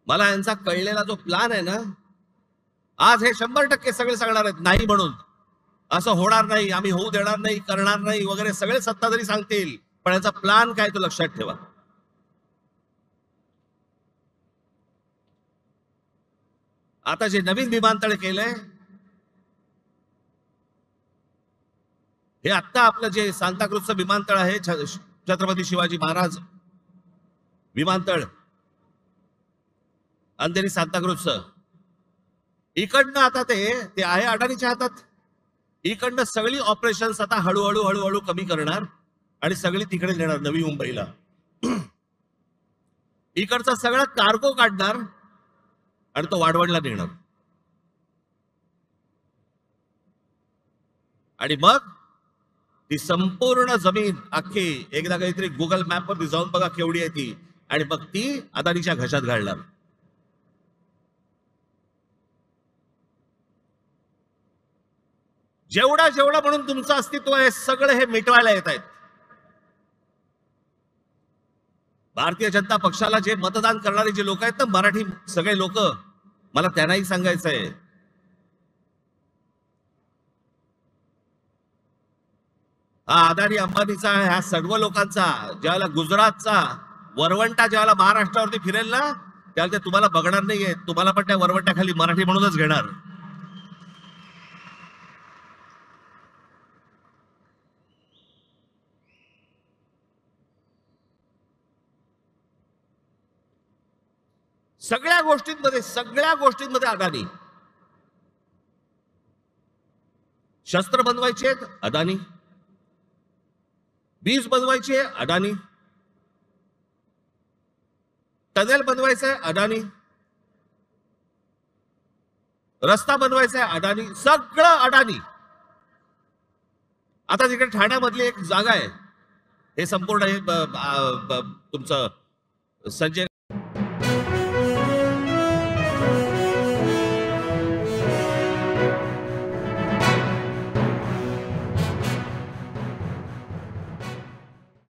मला यांचा कळलेला जो प्लॅन आहे ना, आज हे 100% सगळे सांगणार आहेत नाही म्हणून, असं होणार नाही, आम्ही होऊ देणार नाही, करणार नाही वगैरे सगळे सत्ताधारी सांगतील, पण याचा प्लॅन काय तो लक्षात ठेवा. आता जे नवीन विमानतळ केलंय, हे आत्ता आपलं जे सांताक्रूजचं विमानतळ आहे, छत्रपती शिवाजी महाराज विमानतळ अंधेरी सांताक्रूजचं, इकडनं आता ते आहे अडाणीच्या हातात. इकडनं सगळी ऑपरेशन्स आता हळूहळू कमी करणार आणि सगळी तिकडे नेणार नवी मुंबईला. इकडचा सगळा कार्गो काढणार आणि तो वाढवणला नेणार. आणि मग ती संपूर्ण जमीन अख्खी एकदा काहीतरी गुगल मॅप वर जाऊन बघा केवढी आहे ती, आणि मग ती अदानीच्या घशात घालणार. जेवढा जेवढा म्हणून तुमचं अस्तित्व आहे सगळं हे मिटवायला येत आहेत. भारतीय जनता पक्षाला जे मतदान करणारे जे लोक आहेत ना, मराठी सगळे लोक, मला त्यांनाही सांगायचं आहे, हा अदानी अंबानीचा ह्या सर्व लोकांचा ज्याला गुजरातचा वरवंटा ज्याला महाराष्ट्रावरती फिरेल ना, त्याला ते तुम्हाला बघणार नाहीये, तुम्हाला पण त्या वरवंट्याखाली मराठी म्हणूनच घेणार. सगळ्या गोष्टींमध्ये अदानी. शस्त्र बनवायचे आहेत अदानी, बीज बनवायचे अदानी, टनेल बनवायचं आहे अदानी, रस्ता बनवायचा आहे अदानी, सगळं अदानी. आता तिकडे ठाण्यामधली एक जागा आहे, हे संपूर्ण हे तुमचं संजय